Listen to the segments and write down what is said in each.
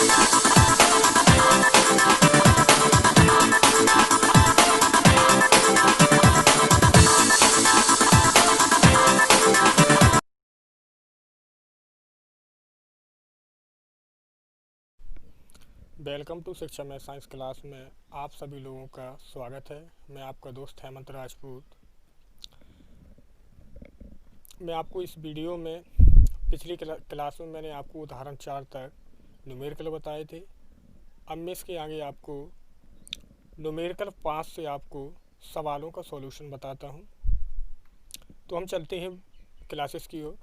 Welcome to शिक्षा में science class में आप सभी लोगों का स्वागत है। मैं आपका दोस्त हेमंत राजपूत। मैं आपको इस वीडियो में पिछली क्लास में मैंने आपको उदाहरण 4 तक न्यूमेरिकल बताए थे। अब मैं इसके आगे आपको न्यूमेरिकल 5 से आपको सवालों का सॉल्यूशन बताता हूं। तो हम चलते हैं क्लासेस की ओर।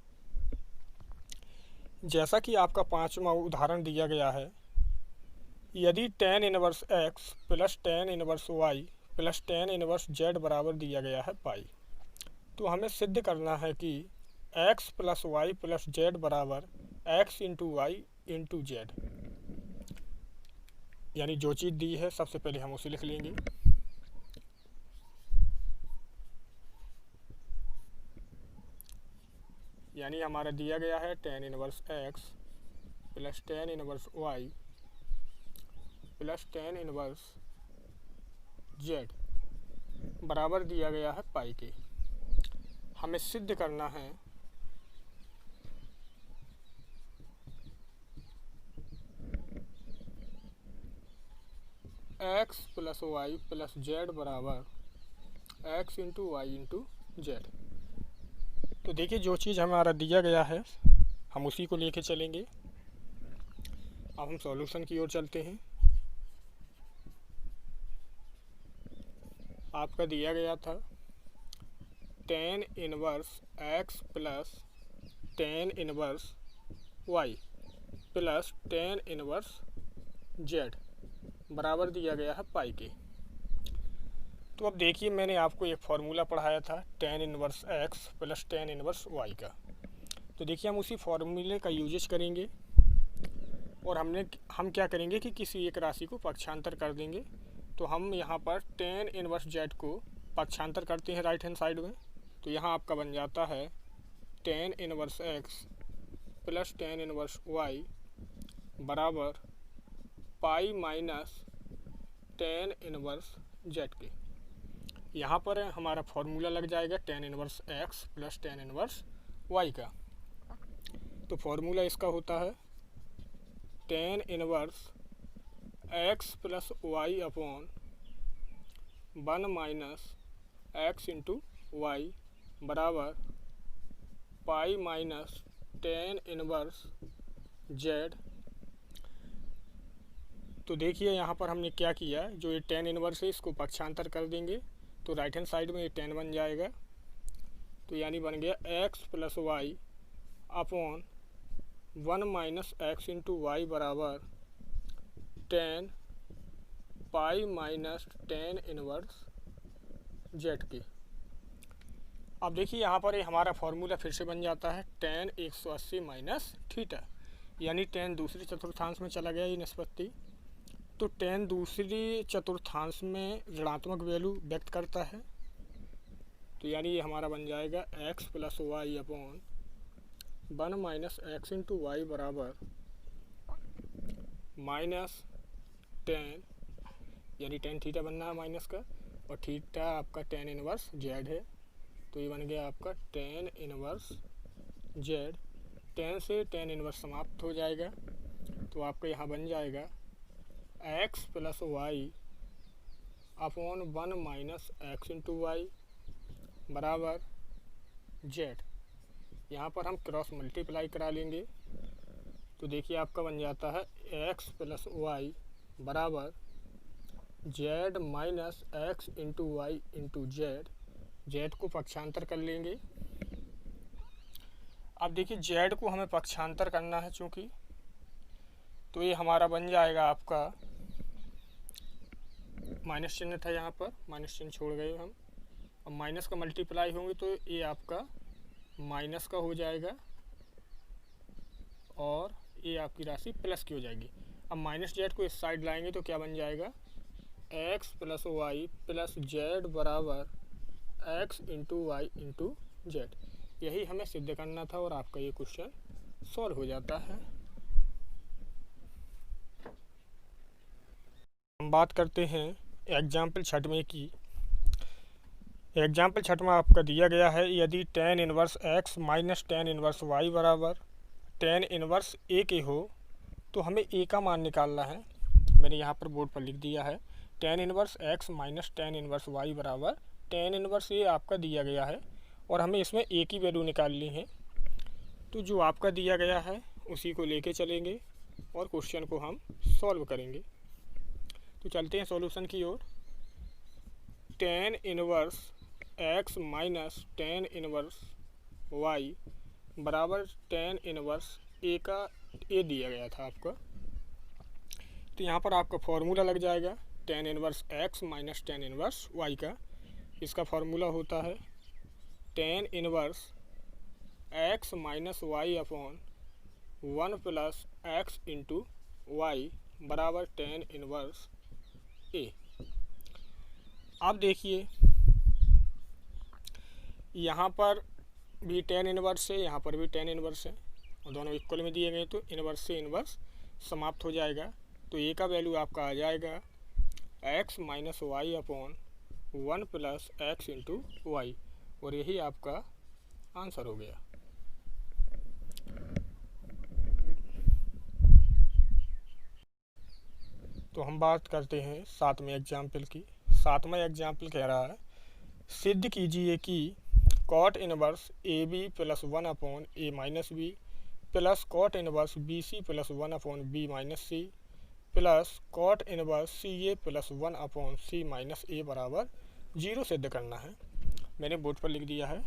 जैसा कि आपका 5वां उदाहरण दिया गया है, यदि tan inverse x plus tan inverse y plus tan inverse z बराबर दिया गया है पाई, तो हमें सिद्ध करना है कि x plus y plus z बराबर x into y into z. यानी जो चीज़ दी है सबसे पहले हम उसे लिख लेंगे। यानी हमारा दिया गया है tan inverse x plus tan inverse y plus tan inverse z बराबर दिया गया है पाई के। हमें सिद्ध करना है x plus y plus z बराबर x into y into z. तो देखिए, जो चीज़ हमारा दिया गया है हम उसी को लेके चलेंगे। अब हम सॉल्यूशन की ओर चलते हैं। आपका दिया गया था tan inverse x plus tan inverse y plus tan inverse z बराबर दिया गया है पाई के। तो अब देखिए, मैंने आपको एक फार्मूला पढ़ाया था tan inverse x plus tan inverse y का। तो देखिए, हम उसी फार्मूले का यूजेस करेंगे और हम क्या करेंगे कि किसी एक राशि को पक्षांतर कर देंगे। तो हम यहाँ पर tan इनवर्स z को पक्षांतर करते हैं राइट हैंड साइड में। तो यहाँ आपका बन जाता है tan inverse x plus tan inverse y बराबर pi minus tan inverse z के। यहाँ पर हमारा फॉर्मूला लग जाएगा tan inverse x plus tan inverse y का। तो फॉर्मूला इसका होता है tan inverse x plus y upon 1 minus x into y बराबर pi minus tan inverse z। तो देखिए, यहाँ पर हमने क्या किया, जो ये tan इनवर्स है इसको पक्षांतर कर देंगे तो राइट हैंड साइड में ये tan बन जाएगा। तो यानी बन गया x plus y upon 1 minus x into y बराबर tan pi minus tan inverse z के। अब देखिए, यहाँ पर हमारा फॉर्मूला फिर से बन जाता है tan 180 माइनस थीटा। यानी tan दूसरी चतुर्थांश में चला गया ये निष्पत्ति। तो tan दूसरी चतुर्थांश में ऋणात्मक वैल्यू व्यक्त करता है। तो यानी ये हमारा बन जाएगा x plus y upon 1 minus x into y बराबर माइनस tan, यानी tan थीटा बनना है माइनस का, और थीटा आपका tan इनवर्स z है। तो ये बन गया आपका tan इनवर्स z। tan से tan इनवर्स समाप्त हो जाएगा। तो आपका यहाँ बन जाएगा x plus y upon 1 minus x into y बराबर z। यहाँ पर हम क्रॉस मल्टीप्लाई करा लेंगे। तो देखिए, आपका बन जाता है x प्लस वाई बराबर z minus x into y into z को पक्षांतर कर लेंगे। अब देखिए, z को हमें पक्षांतर करना है चूँकि, तो ये हमारा बन जाएगा आपका माइनस चिन्ह था, यहाँ पर माइनस चिन्ह छोड़ गए हम। अब माइनस का मल्टीप्लाई होंगे तो ये आपका माइनस का हो जाएगा और ये आपकी राशि प्लस की हो जाएगी। अब माइनस जेड को इस साइड लाएंगे तो क्या बन जाएगा x plus y plus z बराबर x into y into z. यही हमें सिद्ध करना था और आपका ये क्वेश्चन सॉल्व हो जाता है। हम बात करते हैं एग्जाम्पल छठवें की। एग्जाम्पल छठवां आपका दिया गया है, यदि tan inverse x minus tan inverse y बराबर tan इनवर्स a के हो तो हमें a का मान निकालना है। मैंने यहाँ पर बोर्ड पर लिख दिया है tan inverse x minus tan inverse y बराबर tan इनवर्स a आपका दिया गया है और हमें इसमें a की वैल्यू निकालनी है। तो जो आपका दिया गया है उसी को लेके चलेंगे और क्वेश्चन को हम सॉल्व करेंगे। तो चलते हैं सॉल्यूशन की ओर। tan inverse x minus tan inverse y बराबर tan इनवर्स a का a दिया गया था आपका। तो यहाँ पर आपका फॉर्मूला लग जाएगा tan inverse x minus tan inverse y का। इसका फॉर्मूला होता है tan inverse x minus y upon 1 plus x into y बराबर tan इनवर्स a। अब देखिए यहाँ पर भी tan इनवर्स है, यहाँ पर भी tan इनवर्स है और दोनों इक्वल में दिए गए तो इनवर्स से इनवर्स समाप्त हो जाएगा। तो a का वैल्यू आपका आ जाएगा x minus y upon 1 plus x into y और यही आपका आंसर हो गया। तो हम बात करते हैं सातवें एग्जाम्पल की। सातवां एग्जाम्पल कह रहा है, सिद्ध कीजिए कि cot inverse A B plus 1 upon A minus B plus cot inverse B C plus 1 upon B minus C plus cot inverse C A plus 1 upon C minus A बराबर 0 सिद्ध करना है। मैंने बोर्ड पर लिख दिया है।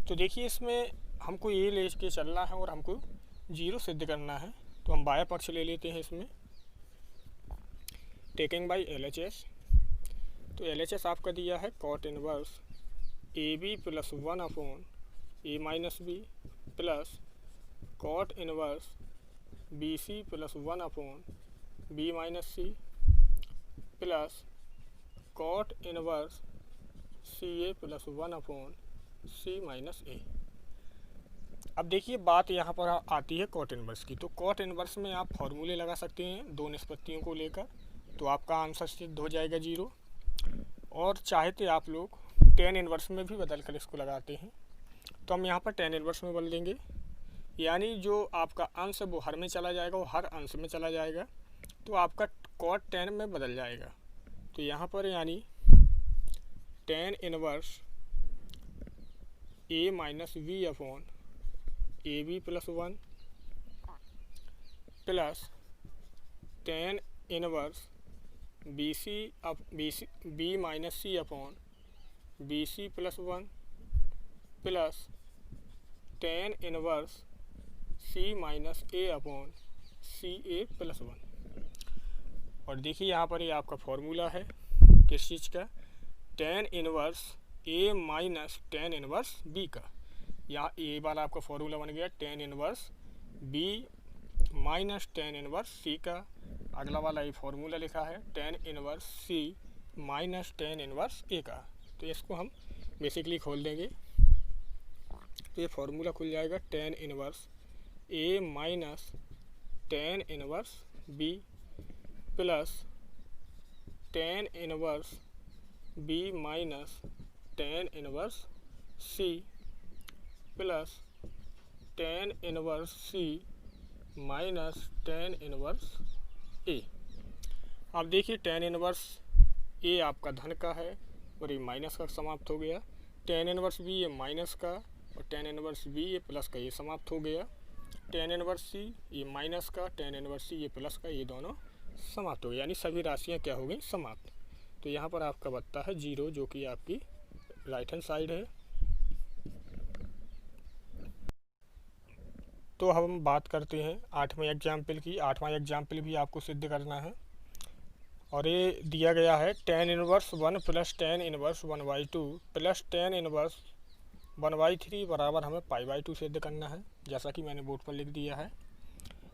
तो देखिए इसमें हमको ए ले के चलना है और हमको 0 सिद्ध करना है। तो हम बाया पक्ष ले लेते हैं इसमें, टेकिंग बाई LHS। तो LHS आपका दिया है cot inverse A B plus 1 upon A minus B plus cot inverse B C plus 1 upon B minus C plus cot inverse C A plus 1 upon C minus A. अब देखिए बात यहाँ पर आती है कॉट इनवर्स की। तो cot inverse में आप फॉर्मूले लगा सकते हैं दो निष्पत्तियों को लेकर, तो आपका आंसर सिद्ध हो जाएगा 0। और चाहते आप लोग tan इनवर्स में भी बदल कर इसको लगाते हैं। तो हम यहाँ पर tan इनवर्स में बदल देंगे, यानी जो आपका अंश है वो हर में चला जाएगा, वो हर अंश में चला जाएगा, तो आपका cot tan में बदल जाएगा। तो यहाँ पर यानी tan inverse a minus b upon a B plus 1 plus tan inverse B minus c upon b C plus 1 plus tan inverse C minus a upon c A plus 1। और देखिए यहाँ पर ये आपका फॉर्मूला है किस चीज़ का, tan inverse A minus tan inverse B का। यहाँ ए वाला आपका फॉर्मूला बन गया tan inverse B minus tan inverse C का। अगला वाला ये फॉर्मूला लिखा है tan inverse C minus tan inverse A का। तो इसको हम बेसिकली खोल देंगे तो ये फॉर्मूला खुल जाएगा tan inverse A minus tan inverse B plus tan inverse B minus tan inverse C plus tan inverse C minus tan inverse A. अब देखिए tan इनवर्स ए आपका धन का है और ये माइनस का समाप्त हो गया। tan इनवर्स बी ये माइनस का और tan इनवर्स बी ये प्लस का, ये समाप्त हो गया। tan इनवर्स सी ये माइनस का, tan इनवर्स सी ये प्लस का, ये दोनों समाप्त हो गए, यानी सभी राशियाँ क्या हो गई, समाप्त। तो यहाँ पर आपका बनता है 0, जो कि आपकी राइट हैंड साइड है। तो हम बात करते हैं आठवें एग्जाम्पल की। आठवां एग्जाम्पल भी आपको सिद्ध करना है और ये दिया गया है tan inverse 1 plus tan inverse 1/2 plus tan inverse 1/3 बराबर हमें π/2 सिद्ध करना है, जैसा कि मैंने बोर्ड पर लिख दिया है।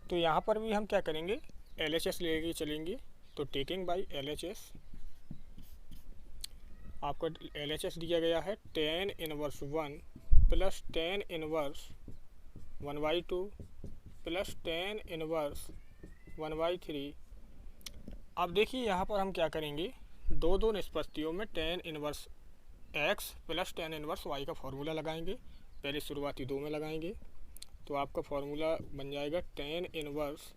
तो यहाँ पर भी हम क्या करेंगे, LHS लेके चलेंगे। तो टेकिंग बाई LHS आपको LHS दिया गया है tan inverse 1 plus tan inverse 1/2 plus tan inverse 1/3 अब देखिए यहाँ पर हम क्या करेंगे, दो दो निष्पत्तियों में tan inverse x plus tan inverse y का फॉर्मूला लगाएंगे। पहले शुरुआती दो में लगाएंगे तो आपका फॉर्मूला बन जाएगा tan इनवर्स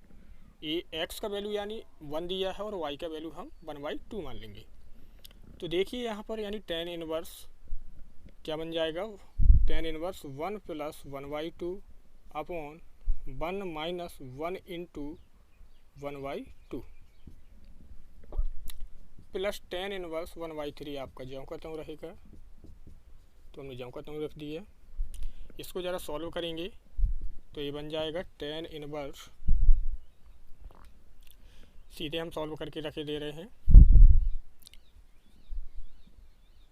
ये x का वैल्यू यानी 1 दिया है और y का वैल्यू हम 1/2 मान लेंगे। तो देखिए यहाँ पर यानी tan इनवर्स क्या बन जाएगा, tan inverse 1 plus 1/2 upon 1 minus 1 into 1/2 plus tan inverse 1/3 आपका ज्यों का त्यों रहेगा। तो हमने ज्यों का त्यों रख दिया। इसको ज़रा सॉल्व करेंगे तो ये बन जाएगा tan इनवर्स, सीधे हम सॉल्व करके रखे दे रहे हैं,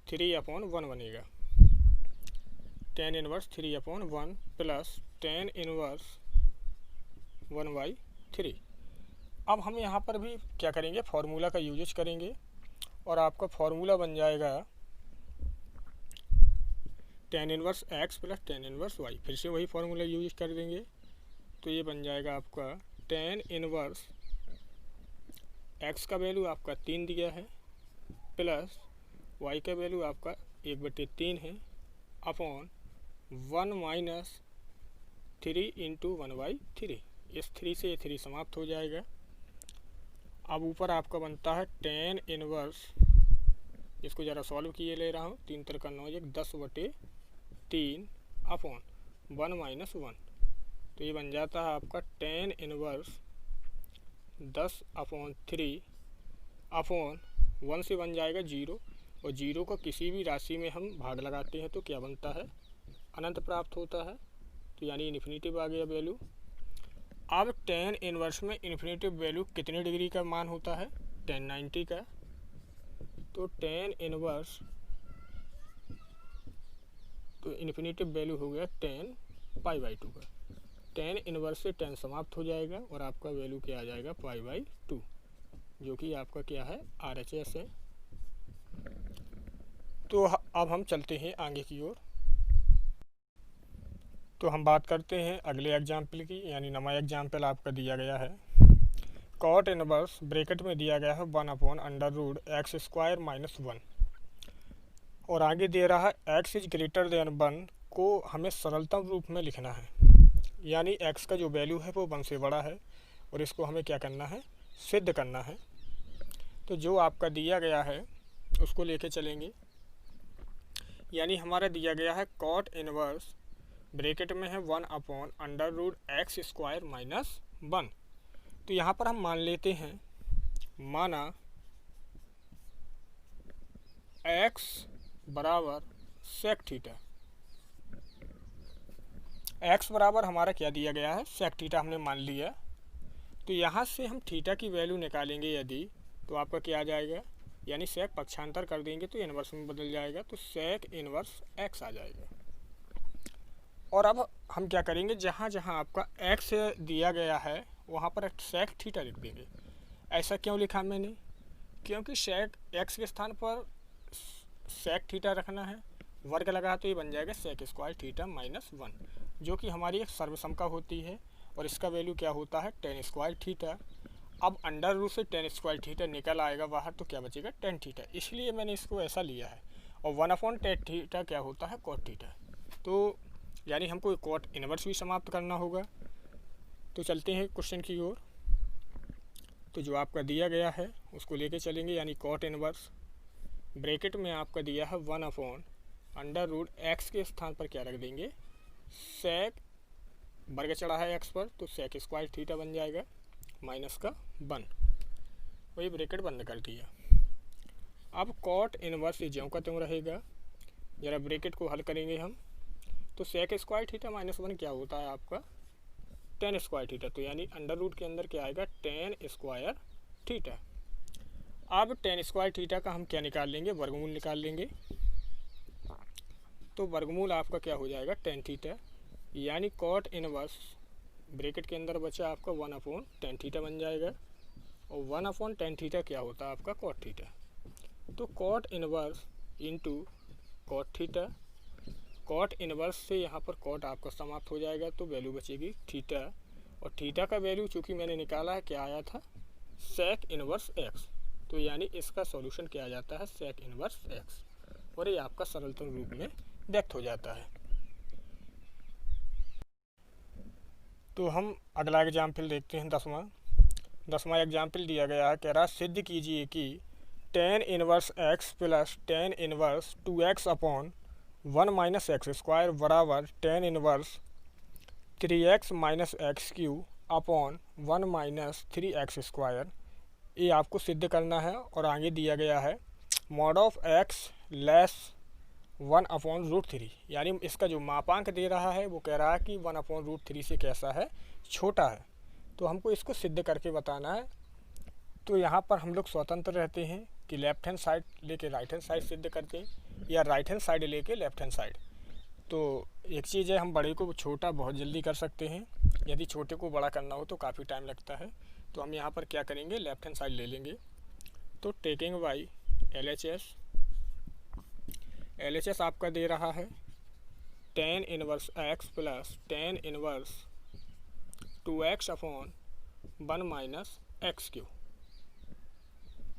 3/1 बनेगा। tan inverse 3/1 plus tan inverse 1/3। अब हम यहाँ पर भी क्या करेंगे, फार्मूला का यूजेज करेंगे और आपका फार्मूला बन जाएगा tan inverse x plus tan inverse y। फिर से वही फार्मूला यूज कर देंगे तो ये बन जाएगा आपका tan इनवर्स x का वैल्यू आपका 3 दिया है प्लस y का वैल्यू आपका 1/3 है अपॉन 1 माइनस 3 इंटू 1/3। इस 3 से ये 3 समाप्त हो जाएगा। अब ऊपर आपका बनता है tan इनवर्स, इसको ज़रा सॉल्व किए ले रहा हूँ, 3 3 9 10/3 अपॉन 1 माइनस 1। तो ये बन जाता है आपका tan इनवर्स 10/3 अपॉन 1 से बन जाएगा 0 और 0 को किसी भी राशि में हम भाग लगाते हैं तो क्या बनता है, अनंत प्राप्त होता है। तो यानी इन्फिनिटिव आ गया वैल्यू। अब tan इनवर्स में इन्फिनिटिव वैल्यू कितने डिग्री का मान होता है, tan 90 का। तो tan इनवर्स तो इन्फिनिटिव वैल्यू हो गया tan π/2 का। tan इनवर्स से tan समाप्त हो जाएगा और आपका वैल्यू क्या आ जाएगा, π/2, जो कि आपका क्या है, RHS है। तो अब हम चलते हैं आगे की ओर। तो हम बात करते हैं अगले एग्जाम्पल की, यानी नवा एग्जाम्पल आपका दिया गया है cot इनवर्स ब्रैकेट में दिया गया है 1/√x² - 1 और आगे दे रहा है x इज ग्रेटर देन 1 को हमें सरलतम रूप में लिखना है, यानी x का जो वैल्यू है वो 1 से बड़ा है और इसको हमें क्या करना है, सिद्ध करना है। तो जो आपका दिया गया है उसको लेके चलेंगे, यानी हमारा दिया गया है cot इनवर्स ब्रैकेट में है 1/√x² - 1। तो यहाँ पर हम मान लेते हैं, माना x बराबर sec थीटा। x बराबर हमारा क्या दिया गया है, sec थीटा हमने मान लिया। तो यहाँ से हम थीटा की वैल्यू निकालेंगे यदि, तो आपका क्या आ जाएगा, यानी sec पक्षांतर कर देंगे तो इनवर्स में बदल जाएगा, तो sec इनवर्स x आ जाएगा। और अब हम क्या करेंगे, जहाँ जहाँ आपका x दिया गया है वहाँ पर sec थीटा लिख देंगे। ऐसा क्यों लिखा मैंने, क्योंकि sec x के स्थान पर sec थीटा रखना है, वर्ग लगा तो ये बन जाएगा sec² थीटा -1, जो कि हमारी एक सर्वसमका होती है और इसका वैल्यू क्या होता है, tan² थीटा। अब अंडर रूट से tan² थीटा निकल आएगा बाहर तो क्या बचेगा, tan थीटा, इसलिए मैंने इसको ऐसा लिया है। और 1/tan थीटा क्या होता है, cot थीटा। तो यानी हमको cot इनवर्स भी समाप्त करना होगा। तो चलते हैं क्वेश्चन की ओर। तो जो आपका दिया गया है उसको लेके चलेंगे, यानी cot इनवर्स ब्रैकेट में आपका दिया है 1/√x के स्थान पर क्या रख देंगे, sec, वर्ग चढ़ा है x पर तो sec² थीटा बन जाएगा माइनस का 1, वही ब्रैकेट बंद कर दिया। अब cot इनवर्स ये ज्यों का त्यों रहेगा। ज़रा ब्रैकेट को हल करेंगे हम, तो sec² थीटा -1 क्या होता है आपका, tan² थीटा। तो यानी अंडर रूट के अंदर क्या आएगा, tan² थीटा। अब tan² थीटा का हम क्या निकाल लेंगे, वर्गमूल निकाल लेंगे। तो वर्गमूल आपका क्या हो जाएगा, tan थीटा, यानी cot इनवर्स ब्रैकेट के अंदर बचा आपका 1/tan थीटा बन जाएगा और 1/tan थीटा क्या होता है आपका, cot थीटा। तो cot inverse into cot theta, cot inverse से यहाँ पर cot आपका समाप्त हो जाएगा तो वैल्यू बचेगी थीटा, और थीटा का वैल्यू चूँकि मैंने निकाला है क्या आया था, सेक इनवर्स एक्स। तो यानी इसका सॉल्यूशन क्या आ जाता है, सेक इनवर्स एक्स, और ये आपका सरलतम रूप में व्यक्त हो जाता है। तो हम अगला एग्जाम्पल देखते हैं, दसवां एग्जाम्पल दिया गया है, कह रहा सिद्ध कीजिए कि tan inverse x plus tan inverse 2x upon 1 minus x square बराबर tan inverse 3x minus x cube upon 1 minus 3x square. ये आपको सिद्ध करना है, और आगे दिया गया है mod of x less 1 upon root 3, यानी इसका जो मापांक दे रहा है वो कह रहा है कि 1 अपॉन रूट 3 से कैसा है, छोटा है। तो हमको इसको सिद्ध करके बताना है। तो यहाँ पर हम लोग स्वतंत्र रहते हैं कि लेफ्ट हैंड साइड लेके राइट हैंड साइड सिद्ध करते हैं, या राइट हैंड साइड लेके लेफ्ट हैंड साइड। तो एक चीज़ है, हम बड़े को छोटा बहुत जल्दी कर सकते हैं, यदि छोटे को बड़ा करना हो तो काफ़ी टाइम लगता है। तो हम यहाँ पर क्या करेंगे, लेफ्ट हैंड साइड ले लेंगे। तो टेकिंग बाई LHS आपका दे रहा है ten inverse x plus tan inverse 2x upon 1 minus x Q,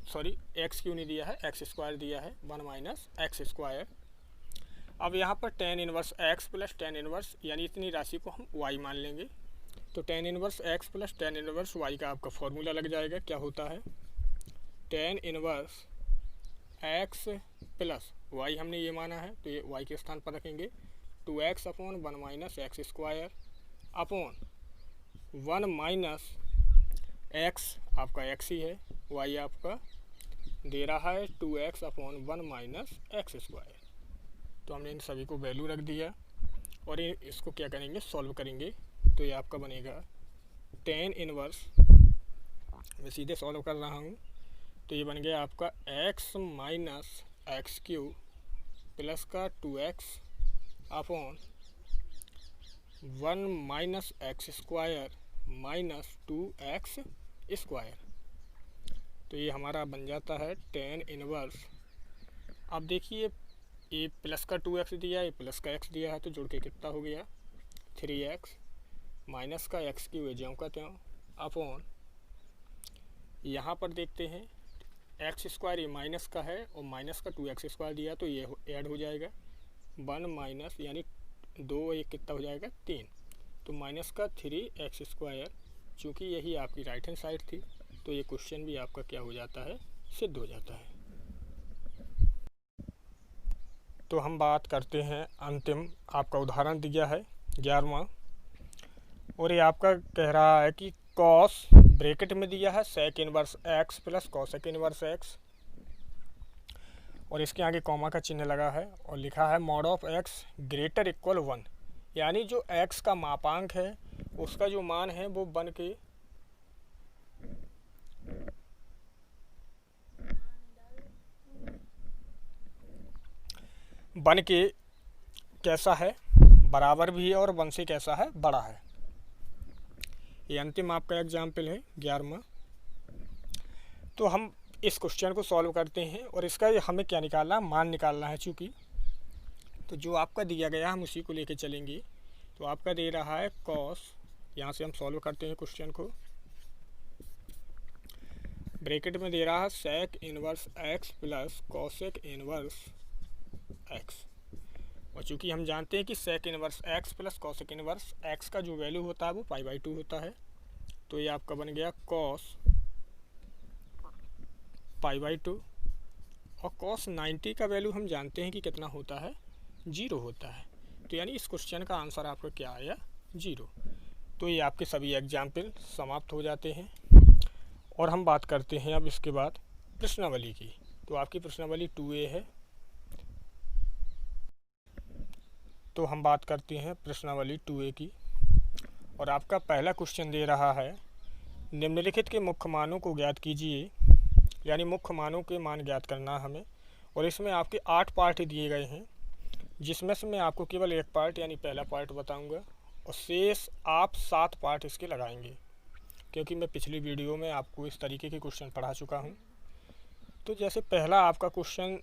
sorry x Q नहीं दिया है, एक्स स्क्वायर दिया है, 1 माइनस एक्स स्क्वायर। अब यहाँ पर ten inverse x plus tan inverse, यानी इतनी राशि को हम y मान लेंगे। तो ten inverse x plus tan inverse y का आपका फॉर्मूला लग जाएगा, क्या होता है, ten inverse x plus y हमने ये माना है, तो ये y के स्थान पर रखेंगे, 2x upon 1 minus x square upon 1 minus x आपका x ही है, y आपका दे रहा है 2x upon 1 minus x square. तो हमने इन सभी को वैल्यू रख दिया, और इसको क्या करेंगे, सॉल्व करेंगे। तो ये आपका बनेगा टेन इनवर्स, मैं सीधे सॉल्व कर रहा हूँ, तो ये बन गया आपका x minus x Q plus का 2x upon 1 minus x square minus 2x square. तो ये हमारा बन जाता है टेन इनवर्स। अब देखिए, ये प्लस का 2x दिया है, ये प्लस का x दिया है, तो जुड़ के कितना हो गया, 3x माइनस का एक्स क्यू है ज्यों का त्यों अपॉन, यहाँ पर देखते हैं एक्स स्क्वायर ये माइनस का है, और माइनस का 2x स्क्वायर दिया, तो ये ऐड हो जाएगा 1 माइनस, यानी 2 एक कितना हो जाएगा 3, तो माइनस का 3x स्क्वायर। चूँकि यही आपकी राइट हैंड साइड थी, तो ये क्वेश्चन भी आपका क्या हो जाता है, सिद्ध हो जाता है। तो हम बात करते हैं अंतिम, आपका उदाहरण दिया है 11वां, और ये आपका कह रहा है कि कॉस ब्रैकेट में दिया है sec inverse x plus cosec inverse x, और इसके आगे कॉमा का चिन्ह लगा है, और लिखा है mod of x greater equal 1, यानी जो एक्स का मापांक है उसका जो मान है वो बन के कैसा है, बराबर भी है, और 1 से कैसा है, बड़ा है। ये अंतिम आपका एग्जाम्पल है 11वां। तो हम इस क्वेश्चन को सॉल्व करते हैं, और इसका हमें क्या निकालना, मान निकालना है चूँकि। तो जो आपका दिया गया हम उसी को लेके चलेंगे। तो आपका दे रहा है कॉस, यहाँ से हम सॉल्व करते हैं क्वेश्चन को, ब्रैकेट में दे रहा है sec inverse x plus cosec inverse x, और चूँकि हम जानते हैं कि sec inverse x plus cosec inverse x का जो वैल्यू होता है वो π/2 होता है। तो ये आपका बन गया कॉस π/2, और कॉस 90 का वैल्यू हम जानते हैं कि कितना होता है, 0 होता है। तो यानी इस क्वेश्चन का आंसर आपका क्या आया, 0। तो ये आपके सभी एग्जाम्पल समाप्त हो जाते हैं, और हम बात करते हैं अब इसके बाद प्रश्नावली की। तो आपकी प्रश्नावली 2A है। तो हम बात करते हैं प्रश्नावली 2A की, और आपका पहला क्वेश्चन दे रहा है निम्नलिखित के मुख्य मानों को ज्ञात कीजिए, यानी मुख्य मानों के मान ज्ञात करना है हमें। और इसमें आपके 8 पार्ट दिए गए हैं, जिसमें से मैं आपको केवल एक पार्ट यानी पहला पार्ट बताऊंगा, और शेष आप 7 पार्ट इसके लगाएंगे, क्योंकि मैं पिछली वीडियो में आपको इस तरीके के क्वेश्चन पढ़ा चुका हूं। तो जैसे पहला आपका क्वेश्चन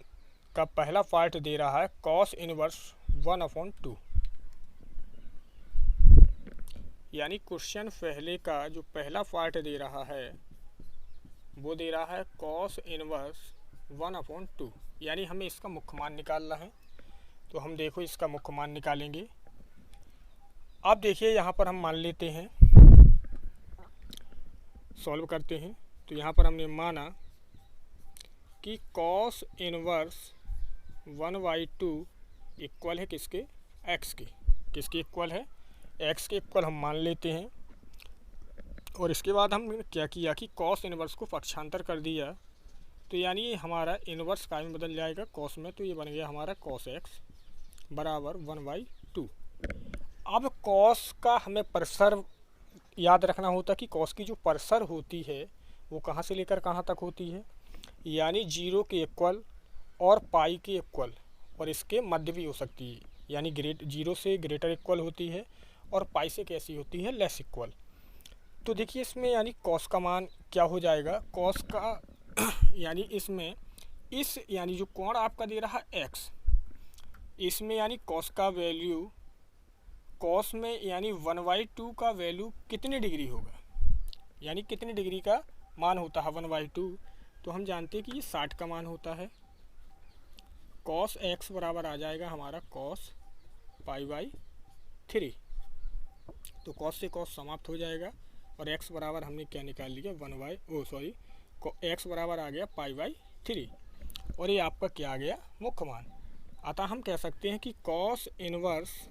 का पहला पार्ट दे रहा है कॉस इनवर्स 1/2, यानी क्वेश्चन पहले का जो पहला पार्ट दे रहा है वो दे रहा है कॉस इनवर्स 1/2, यानी हमें इसका मुख्य मान निकालना है। तो हम देखो इसका मुख्य मान निकालेंगे। अब देखिए यहाँ पर हम मान लेते हैं, सॉल्व करते हैं। तो यहाँ पर हमने माना कि कॉस इनवर्स 1/2 इक्वल है किसके, एक्स के। किसके इक्वल है, एक्स के इक्वल हम मान लेते हैं। और इसके बाद हमने क्या किया कि कॉस इनवर्स को पक्षांतर कर दिया, तो यानी ये हमारा इनवर्स का में बदल जाएगा कॉस में, तो ये बन गया हमारा कॉस एक्स बराबर 1/2। अब कॉस का हमें परसर याद रखना होता कि कॉस की जो परसर होती है वो कहाँ से लेकर कहाँ तक होती है, यानी 0 के इक्वल और पाई के इक्वल, और इसके मध्य भी हो सकती है, यानी 0 से ग्रेटर इक्वल होती है और पाई से कैसी होती है, लेस इक्वल। तो देखिए इसमें यानी कॉस का मान क्या हो जाएगा, कॉस का यानी इसमें इस यानी जो कोण आपका दे रहा है एक्स, इसमें यानी कॉस का वैल्यू, कॉस में यानी 1/2 का वैल्यू कितने डिग्री होगा, यानी कितने डिग्री का मान होता है 1/2। तो हम जानते हैं कि ये 60 का मान होता है। कॉस एक्स बराबर आ जाएगा हमारा कॉस π/3। तो कॉस से कॉस समाप्त हो जाएगा और एक्स बराबर हमने क्या निकाल लिया, एक्स बराबर आ गया π/3, और ये आपका क्या आ गया, मुख्य मान। अतः हम कह सकते हैं कि कॉस इनवर्स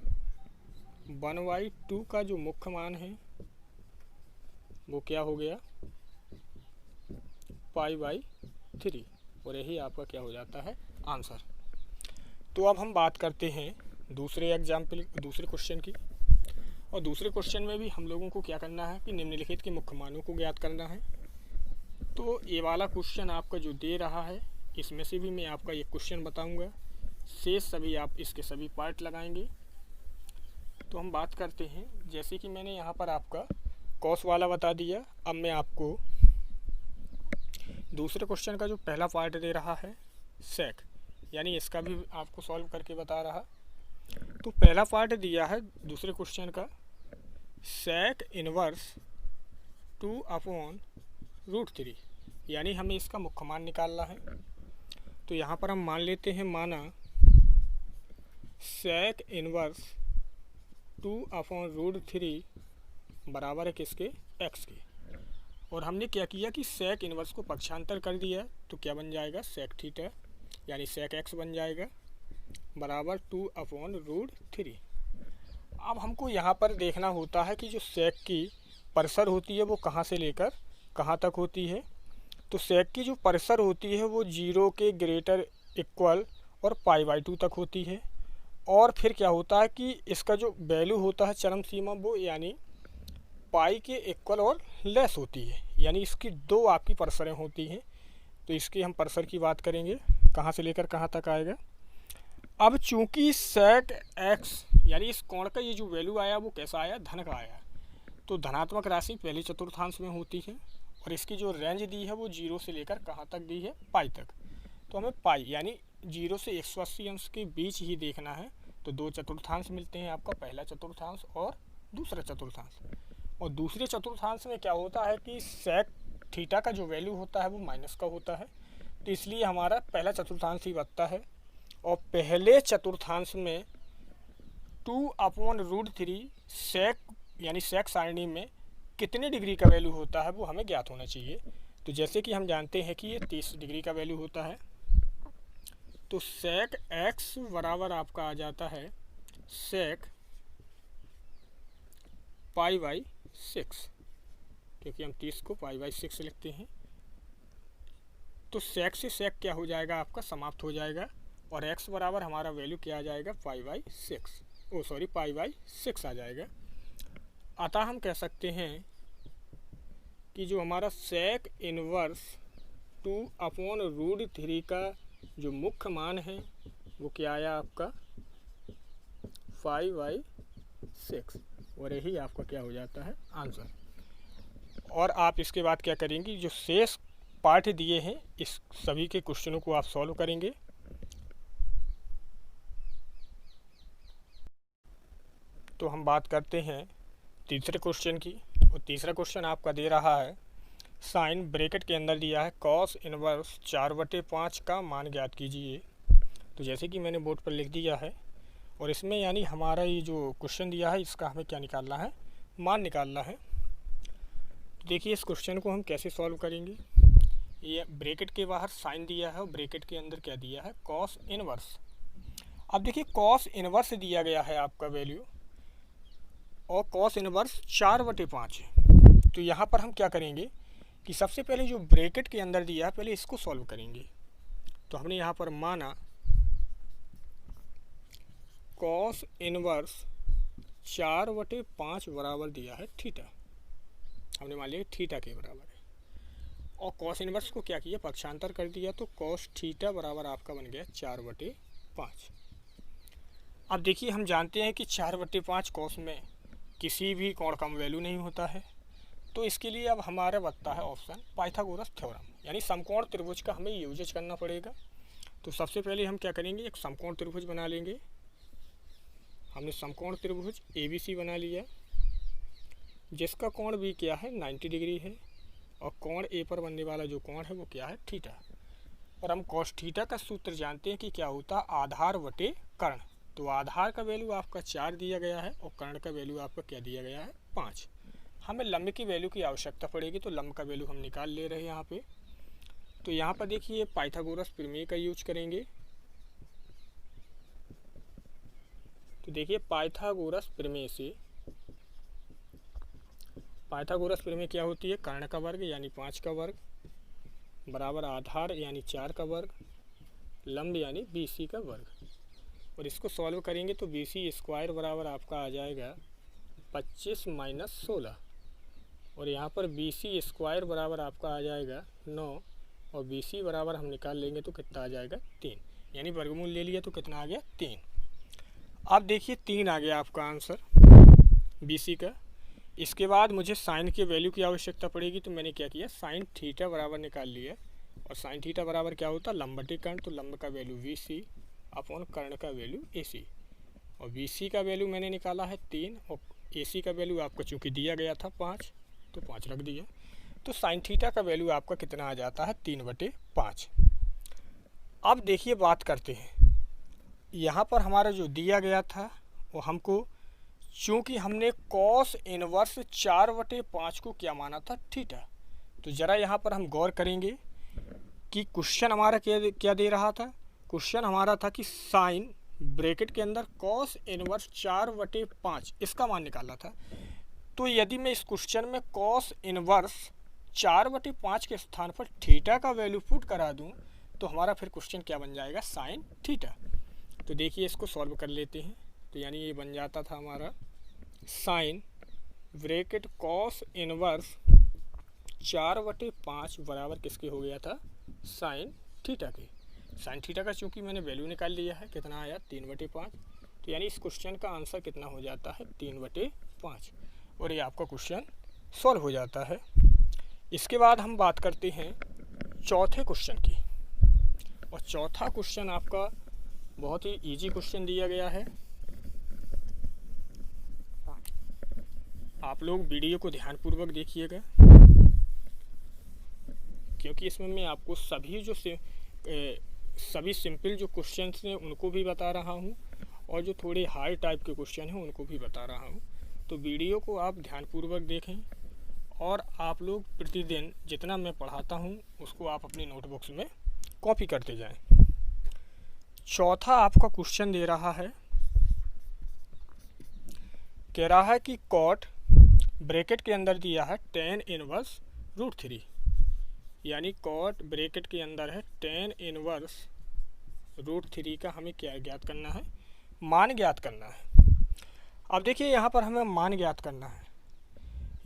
1/2 का जो मुख्य मान है वो क्या हो गया, π/3, और यही आपका क्या हो जाता है, आंसर। तो अब हम बात करते हैं दूसरे एग्जाम्पल, दूसरे क्वेश्चन की। और दूसरे क्वेश्चन में भी हम लोगों को क्या करना है कि निम्नलिखित के मुख्य मानों को ज्ञात करना है। तो ये वाला क्वेश्चन आपका जो दे रहा है, इसमें से भी मैं आपका ये क्वेश्चन बताऊंगा, शेष सभी आप इसके सभी पार्ट लगाएंगे। तो हम बात करते हैं, जैसे कि मैंने यहाँ पर आपका कॉस वाला बता दिया, अब मैं आपको दूसरे क्वेश्चन का जो पहला पार्ट दे रहा है सेक, यानी इसका भी आपको सॉल्व करके बता रहा। तो पहला पार्ट दिया है दूसरे क्वेश्चन का, सेक इनवर्स 2/√3, यानी हमें इसका मुख्य मान निकालना है। तो यहाँ पर हम मान लेते हैं, माना सेक इनवर्स 2/√3 बराबर है किसके, एक्स के। और हमने क्या किया कि सेक इनवर्स को पक्षांतर कर दिया, तो क्या बन जाएगा, सेक थीटा, यानी सेक एक्स बन जाएगा बराबर 2/√3। अब हमको यहाँ पर देखना होता है कि जो सेक की परसर होती है वो कहाँ से लेकर कहाँ तक होती है। तो सेक की जो परसर होती है वो 0 के ग्रेटर इक्वल और π/2 तक होती है। और फिर क्या होता है कि इसका जो वैल्यू होता है चरम सीमा, वो यानी पाई के इक्वल और लेस होती है, यानी इसकी दो आपकी परसरें होती हैं। तो इसकी हम परसर की बात करेंगे, कहाँ से लेकर कहाँ तक आएगा। अब चूंकि सेक एक्स यानी इस कोण का ये जो वैल्यू आया वो कैसा आया, धन का आया, तो धनात्मक राशि पहले चतुर्थांश में होती है, और इसकी जो रेंज दी है वो 0 से लेकर कहाँ तक दी है, पाई तक। तो हमें पाई यानी 0 से 180 अंश के बीच ही देखना है। तो दो चतुर्थांश मिलते हैं आपका, पहला चतुर्थांश और दूसरा चतुर्थांश। और दूसरे चतुर्थांश में क्या होता है कि सेक थीटा का जो वैल्यू होता है वो माइनस का होता है, तो इसलिए हमारा पहला चतुर्थांश ही बचता है। और पहले चतुर्थांश में 2/√3 सेक यानी सेक सारणी में कितने डिग्री का वैल्यू होता है वो हमें ज्ञात होना चाहिए। तो जैसे कि हम जानते हैं कि ये 30 डिग्री का वैल्यू होता है, तो सेक एक्स बराबर आपका आ जाता है सेक π/6, क्योंकि हम 30 को π/6 लिखते हैं। तो सेक से सेक क्या हो जाएगा, आपका समाप्त हो जाएगा, और x बराबर हमारा वैल्यू क्या आ जाएगा, π/6 आ जाएगा। अतः हम कह सकते हैं कि जो हमारा सेक इनवर्स 2/√3 का जो मुख्य मान है वो क्या आया आपका 5/6, और यही आपका क्या हो जाता है आंसर। और आप इसके बाद क्या करेंगे, जो शेष पाठ दिए हैं इस सभी के क्वेश्चनों को आप सॉल्व करेंगे। तो हम बात करते हैं तीसरे क्वेश्चन की, और तीसरा क्वेश्चन आपका दे रहा है साइन ब्रैकेट के अंदर दिया है कॉस इनवर्स 4/5 का मान ज्ञात कीजिए। तो जैसे कि मैंने बोर्ड पर लिख दिया है, और इसमें यानी हमारा ये जो क्वेश्चन दिया है इसका हमें क्या निकालना है, मान निकालना है। तो देखिए इस क्वेश्चन को हम कैसे सॉल्व करेंगे। ये ब्रैकेट के बाहर साइन दिया है और ब्रैकेट के अंदर क्या दिया है, कॉस इनवर्स। अब देखिए कॉस इनवर्स दिया गया है आपका वैल्यू, और कॉस इनवर्स 4/5 है। तो यहाँ पर हम क्या करेंगे कि सबसे पहले जो ब्रैकेट के अंदर दिया है पहले इसको सॉल्व करेंगे। तो हमने यहाँ पर माना कॉस इनवर्स 4/5 बराबर दिया है थीटा, हमने मान लिया थीटा के बराबर है। और कॉस इनवर्स को क्या किया, पक्षांतर कर दिया, तो कॉस थीटा बराबर आपका बन गया 4/5। अब देखिए हम जानते हैं कि 4/5 कॉस में किसी भी कोण का वैल्यू नहीं होता है। तो इसके लिए अब हमारा बनता है ऑप्शन पाइथागोरस थ्योरम, यानी समकोण त्रिभुज का हमें यूजेज करना पड़ेगा। तो सबसे पहले हम क्या करेंगे, एक समकोण त्रिभुज बना लेंगे। हमने समकोण त्रिभुज ABC बना लिया, जिसका कोण भी क्या है 90 डिग्री है, और कोण ए पर बनने वाला जो कोण है वो क्या है, थीटा। और हम कॉस थीटा का सूत्र जानते हैं कि क्या होता है, आधार बटे कर्ण। तो आधार का वैल्यू आपका 4 दिया गया है और कर्ण का वैल्यू आपका क्या दिया गया है, 5। हमें लंब की वैल्यू की आवश्यकता पड़ेगी, तो लंब का वैल्यू हम निकाल ले रहे हैं यहाँ पे। तो यहाँ पर देखिए पाइथागोरस प्रमेय का यूज करेंगे। तो देखिए पाइथागोरस प्रमेय क्या होती है, कर्ण का वर्ग यानी 5 का वर्ग बराबर आधार यानी 4 का वर्ग, लंब यानी BC का वर्ग। और इसको सॉल्व करेंगे तो BC स्क्वायर बराबर आपका आ जाएगा 25 - 16, और यहाँ पर BC स्क्वायर बराबर आपका आ जाएगा 9, और BC बराबर हम निकाल लेंगे तो कितना आ जाएगा, 3। यानी वर्गमूल ले लिया तो कितना आ गया, 3। अब देखिए 3 आ गया आपका आंसर BC का। इसके बाद मुझे साइन के वैल्यू की आवश्यकता पड़ेगी, तो मैंने क्या किया, साइन थीटा बराबर निकाल लिया। और साइन थीटा बराबर क्या होता है, लंब बटे कर्ण। तो लंब का वैल्यू VC अपॉन कर्ण का वैल्यू AC, और BC का वैल्यू मैंने निकाला है 3, और AC का वैल्यू आपको चूँकि दिया गया था 5, तो 5 रख दिया। तो साइन थीटा का वैल्यू आपका कितना आ जाता है, 3/5। अब देखिए बात करते हैं, यहाँ पर हमारा जो दिया गया था वो हमको, चूँकि हमने कॉस इनवर्स 4/5 को क्या माना था, थीटा। तो ज़रा यहाँ पर हम गौर करेंगे कि क्वेश्चन हमारा क्या दे रहा था। क्वेश्चन हमारा था कि साइन ब्रैकेट के अंदर कॉस इनवर्स 4/5 इसका मान निकाला था। तो यदि मैं इस क्वेश्चन में कॉस इनवर्स 4/5 के स्थान पर थीटा का वैल्यू पुट करा दूं, तो हमारा फिर क्वेश्चन क्या बन जाएगा, साइन थीटा। तो देखिए इसको सॉल्व कर लेते हैं। तो यानी ये बन जाता था हमारा साइन ब्रैकेट कॉस इनवर्स 4/5 बराबर किसके हो गया था, साइन थीटा के। साइन थीटा का चूँकि मैंने वैल्यू निकाल लिया है, कितना आया, 3/5। तो यानी इस क्वेश्चन का आंसर कितना हो जाता है, 3/5, और ये आपका क्वेश्चन सॉल्व हो जाता है। इसके बाद हम बात करते हैं चौथे क्वेश्चन की, और चौथा क्वेश्चन आपका बहुत ही इजी क्वेश्चन दिया गया है। आप लोग वीडियो को ध्यानपूर्वक देखिएगा, क्योंकि इसमें मैं आपको सभी सिंपल जो क्वेश्चंस हैं उनको भी बता रहा हूँ, और जो थोड़े हार्ड टाइप के क्वेश्चन हैं उनको भी बता रहा हूँ। तो वीडियो को आप ध्यानपूर्वक देखें, और आप लोग प्रतिदिन जितना मैं पढ़ाता हूँ उसको आप अपनी नोटबुक्स में कॉपी करते जाएं। चौथा आपका क्वेश्चन दे रहा है, कह रहा है कि कॉट ब्रैकेट के अंदर दिया है tan इनवर्स √3, यानी कॉट ब्रैकेट के अंदर है tan इनवर्स √3 का हमें क्या ज्ञात करना है, मान ज्ञात करना है। अब देखिए यहाँ पर हमें मान ज्ञात करना है।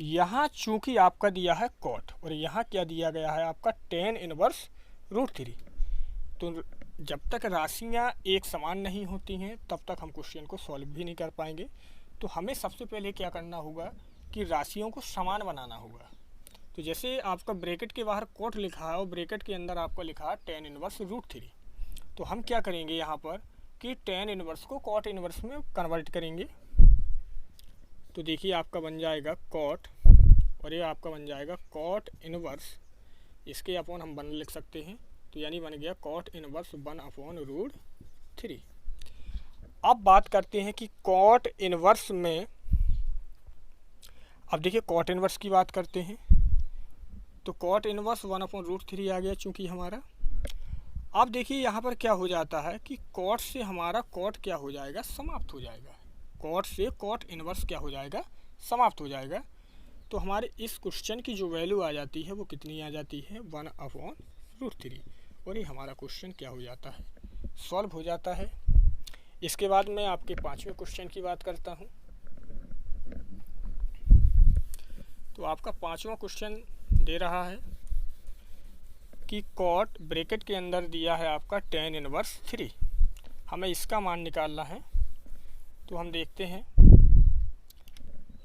यहाँ चूँकि आपका दिया है कॉट, और यहाँ क्या दिया गया है आपका tan इनवर्स √3। तो जब तक राशियाँ एक समान नहीं होती हैं तब तक हम क्वेश्चन को सॉल्व भी नहीं कर पाएंगे। तो हमें सबसे पहले क्या करना होगा कि राशियों को समान बनाना होगा। तो जैसे आपका ब्रैकेट के बाहर कॉट लिखा है और ब्रैकेट के अंदर आपका लिखा है tan इनवर्स √3, तो हम क्या करेंगे यहाँ पर कि tan इनवर्स को कॉट इनवर्स में कन्वर्ट करेंगे। तो देखिए आपका बन जाएगा कॉट और ये आपका बन जाएगा कॉट इनवर्स, इसके अपॉन हम 1 लिख सकते हैं, तो यानी बन गया कॉट इनवर्स 1/√3। अब बात करते हैं कि कॉट इनवर्स में, अब देखिए कॉट इनवर्स की बात करते हैं, तो कॉट इनवर्स 1/√3 आ गया चूँकि हमारा। अब देखिए यहाँ पर क्या हो जाता है कि कॉट से हमारा कॉट क्या हो जाएगा, समाप्त हो जाएगा। कॉट से कॉट इनवर्स क्या हो जाएगा, समाप्त हो जाएगा। तो हमारे इस क्वेश्चन की जो वैल्यू आ जाती है वो कितनी आ जाती है, 1/√3। और ये हमारा क्वेश्चन क्या हो जाता है, सॉल्व हो जाता है। इसके बाद मैं आपके 5वें क्वेश्चन की बात करता हूँ। तो आपका 5वां क्वेश्चन दे रहा है कि कॉट ब्रैकेट के अंदर दिया है आपका tan इनवर्स 3, हमें इसका मान निकालना है। तो हम देखते हैं,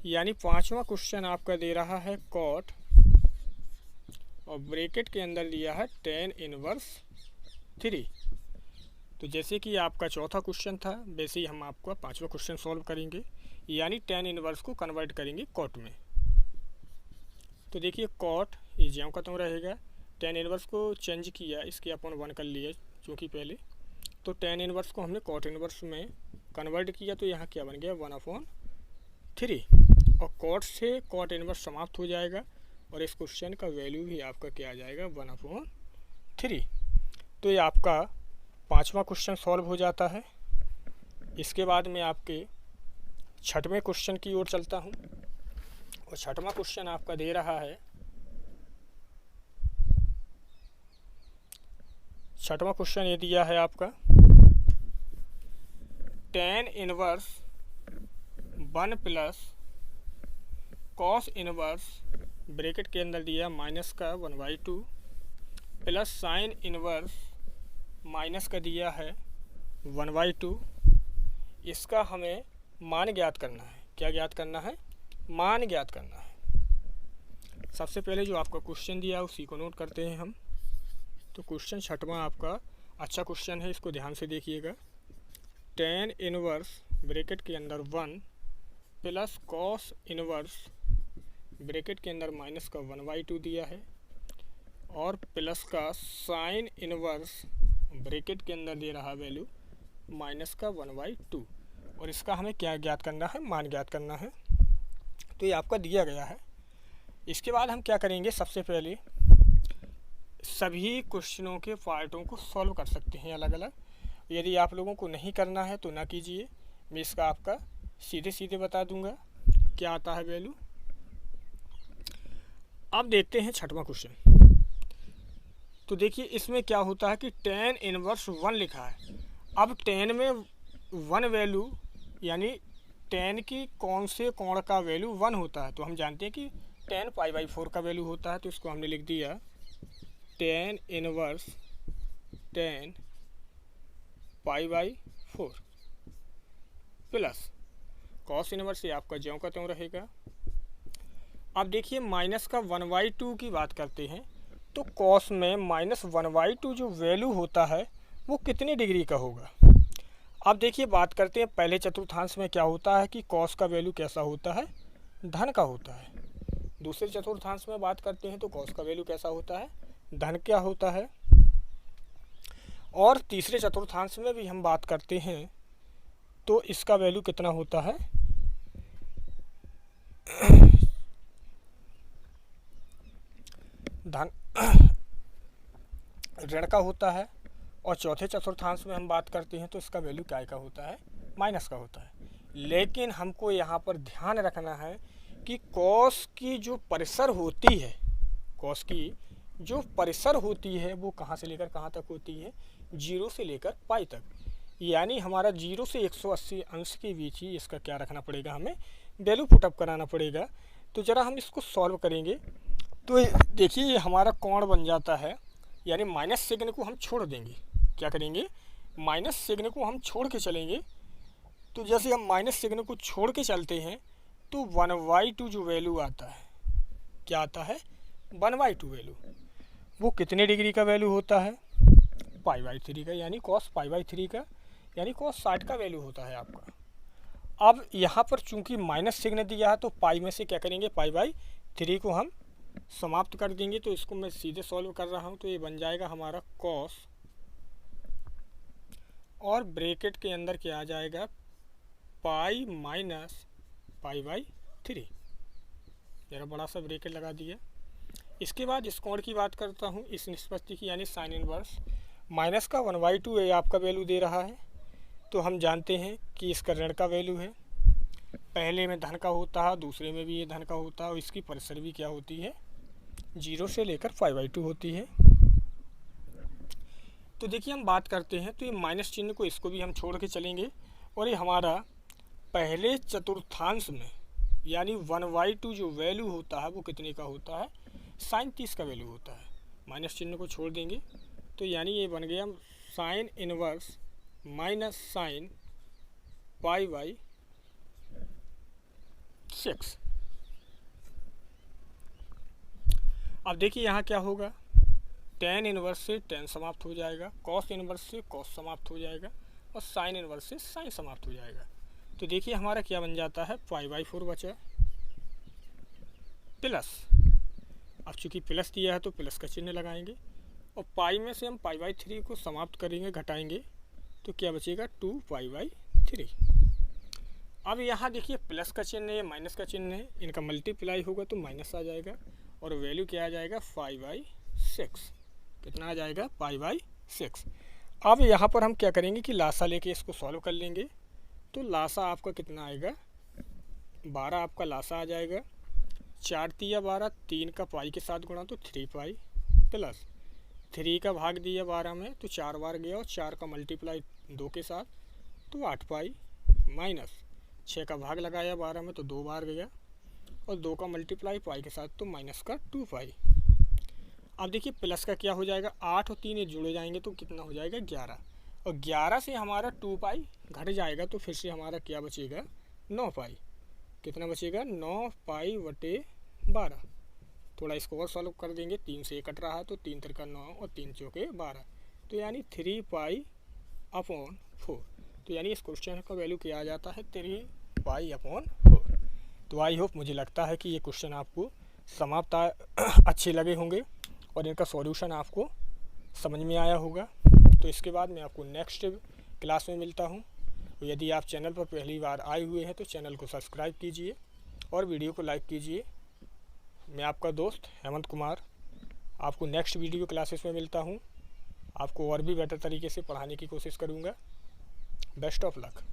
यानी 5वां क्वेश्चन आपका दे रहा है कॉट और ब्रैकेट के अंदर दिया है tan इनवर्स 3। तो जैसे कि आपका चौथा क्वेश्चन था, वैसे ही हम आपका 5वां क्वेश्चन सॉल्व करेंगे, यानी tan इनवर्स को कन्वर्ट करेंगे कॉट में। तो देखिए कॉट ये ज्यों का त्यों रहेगा, tan इनवर्स को चेंज किया, इसके अपॉन 1 कर लिया क्योंकि पहले, तो tan इनवर्स को हमने कॉट इनवर्स में कन्वर्ट किया, तो यहाँ क्या बन गया 1/3। और कॉट से कॉट इनवर्स समाप्त हो जाएगा और इस क्वेश्चन का वैल्यू भी आपका क्या आ जाएगा, 1/3। तो ये आपका 5वां क्वेश्चन सॉल्व हो जाता है। इसके बाद मैं आपके 6वें क्वेश्चन की ओर चलता हूँ और 6वां क्वेश्चन आपका दे रहा है, 6वां क्वेश्चन ये दिया है आपका tan inverse 1 plus cos inverse bracket के अंदर दिया माइनस का 1/2 प्लस साइन इनवर्स माइनस का दिया है 1/2। इसका हमें मान ज्ञात करना है। क्या ज्ञात करना है, मान ज्ञात करना है। सबसे पहले जो आपका क्वेश्चन दिया उसी को नोट करते हैं हम। तो क्वेश्चन 6वां आपका अच्छा क्वेश्चन है, इसको ध्यान से देखिएगा। tan इनवर्स ब्रैकेट के अंदर 1 प्लस कॉस इनवर्स ब्रैकेट के अंदर माइनस का 1/2 दिया है और प्लस का साइन इनवर्स ब्रैकेट के अंदर दे रहा वैल्यू माइनस का 1/2, और इसका हमें क्या ज्ञात करना है, मान ज्ञात करना है। तो ये आपका दिया गया है। इसके बाद हम क्या करेंगे, सबसे पहले सभी क्वेश्चनों के पार्टों को सॉल्व कर सकते हैं अलग अलग। यदि आप लोगों को नहीं करना है तो ना कीजिए, मैं इसका आपका सीधे सीधे बता दूंगा क्या आता है वैल्यू। अब देखते हैं 6वां क्वेश्चन। तो देखिए इसमें क्या होता है कि tan इनवर्स 1 लिखा है। अब tan में 1 वैल्यू, यानी tan की कौन से कोण का वैल्यू 1 होता है, तो हम जानते हैं कि tan π/4 का वैल्यू होता है। तो इसको हमने लिख दिया tan inverse tan π/4 plus cos inverse ये आपका ज्यों का त्यों रहेगा। अब देखिए माइनस का 1/2 की बात करते हैं, तो कॉस में -1/2 जो वैल्यू होता है वो कितनी डिग्री का होगा। अब देखिए बात करते हैं पहले चतुर्थांश में क्या होता है कि कॉस का वैल्यू कैसा होता है, धन का होता है। दूसरे चतुर्थांश में बात करते हैं तो कॉस का वैल्यू कैसा होता है, धन क्या होता है। और तीसरे चतुर्थांश में भी हम बात करते हैं तो इसका वैल्यू कितना होता है, धन ऋण का होता है। और चौथे चतुर्थांश में हम बात करते हैं तो इसका वैल्यू क्या का होता है, माइनस का होता है। लेकिन हमको यहाँ पर ध्यान रखना है कि कॉस की जो परिसर होती है, कॉस की जो परिसर होती है वो कहाँ से लेकर कहाँ तक होती है, 0 से लेकर पाई तक। यानी हमारा 0 से 180 अंश के बीच ही इसका क्या रखना पड़ेगा, हमें वैल्यू पुटअप कराना पड़ेगा। तो ज़रा हम इसको सॉल्व करेंगे। तो देखिए हमारा कोण बन जाता है, यानी माइनस सिग्न को हम छोड़ देंगे। क्या करेंगे, माइनस सिग्न को हम छोड़ के चलेंगे। तो जैसे हम माइनस सिग्न को छोड़ के चलते हैं तो 1/2 जो वैल्यू आता है, क्या आता है, 1/2 वैल्यू, वो कितने डिग्री का वैल्यू होता है, π/3 का, यानी cos π/3 का, यानी cos 60 का वैल्यू होता है आपका। अब यहाँ पर चूंकि माइनस सिग्न दिया है तो पाई में से क्या करेंगे, π/3 3 को हम समाप्त कर देंगे। तो इसको मैं सीधे सॉल्व कर रहा हूँ, तो ये बन जाएगा हमारा कॉस, और ब्रैकेट के अंदर क्या आ जाएगा, पाई माइनस पाई बाई 3। मेरा बड़ा सा ब्रैकेट लगा दिया। इसके बाद इस कोण की बात करता हूँ, इस निष्पत्ति की, यानी साइन इनवर्स। माइनस का 1/2 ये आपका वैल्यू दे रहा है, तो हम जानते हैं कि इसका ऋण का वैल्यू है। पहले में धन का होता है, दूसरे में भी ये धन का होता है, और इसकी परिसर भी क्या होती है, 0 से लेकर 5/2 होती है। तो देखिए हम बात करते हैं, तो ये माइनस चिन्ह को, इसको भी हम छोड़ के चलेंगे, और ये हमारा पहले चतुर्थांश में, यानी 1/2 जो वैल्यू होता है वो कितने का होता है, साइन 30 का वैल्यू होता है। माइनस चिन्ह को छोड़ देंगे, तो यानी ये बन गया sine inverse minus sine pi by 6। अब देखिए यहाँ क्या होगा, टेन इनवर्स से टेन समाप्त हो जाएगा, कॉस इनवर्स से कॉस समाप्त हो जाएगा, और साइन इनवर्स से साइन समाप्त हो जाएगा। तो देखिए हमारा क्या बन जाता है, पाई/4 बचा, प्लस, अब चूँकि प्लस दिया है तो प्लस का चिन्ह लगाएंगे, और पाई में से हम पाई/3 को समाप्त करेंगे, घटाएंगे, तो क्या बचेगा, 2 पाई/3। अब यहाँ देखिए प्लस का चिन्ह है, माइनस का चिन्ह है, इनका मल्टीप्लाई होगा तो माइनस आ जाएगा, और वैल्यू क्या आ जाएगा, 5/6। कितना आ जाएगा, पाई/6। अब यहाँ पर हम क्या करेंगे कि लासा लेके इसको सॉल्व कर लेंगे। तो लासा आपका कितना आएगा, 12 आपका लासा आ जाएगा, 4 तिया 12, 3 का पाई के साथ गुणा तो 3 पाई, प्लस 3 का भाग दिया 12 में तो 4 बार गया, और 4 का मल्टीप्लाई 2 के साथ तो 8 पाई, माइनस 6 का भाग लगाया 12 में तो 2 बार गया, और 2 का मल्टीप्लाई पाई के साथ तो माइनस का 2 पाई। अब देखिए प्लस का क्या हो जाएगा, 8 और 3 जुड़े जाएंगे तो कितना हो जाएगा, 11, और 11 से हमारा 2 पाई घट जाएगा, तो फिर से हमारा क्या बचेगा, 9 पाई। कितना बचेगा, 9 पाई बटे 12। थोड़ा इसको और सॉल्व कर देंगे, 3 से कट रहा है तो 3 तिरका 9 और 3 चौके 12, तो यानी 3 पाई/4। तो यानी इस क्वेश्चन का वैल्यू क्या आ जाता है, 3 पाई/4। तो आई होप, मुझे लगता है कि ये क्वेश्चन आपको समाप्त अच्छे लगे होंगे, और इनका सॉल्यूशन आपको समझ में आया होगा। तो इसके बाद मैं आपको नेक्स्ट क्लास में मिलता हूँ। यदि आप चैनल पर पहली बार आए हुए हैं तो चैनल को सब्सक्राइब कीजिए और वीडियो को लाइक कीजिए। मैं आपका दोस्त हेमंत कुमार आपको नेक्स्ट वीडियो क्लासेस में मिलता हूँ। आपको और भी बेहतर तरीके से पढ़ाने की कोशिश करूँगा। Best of luck.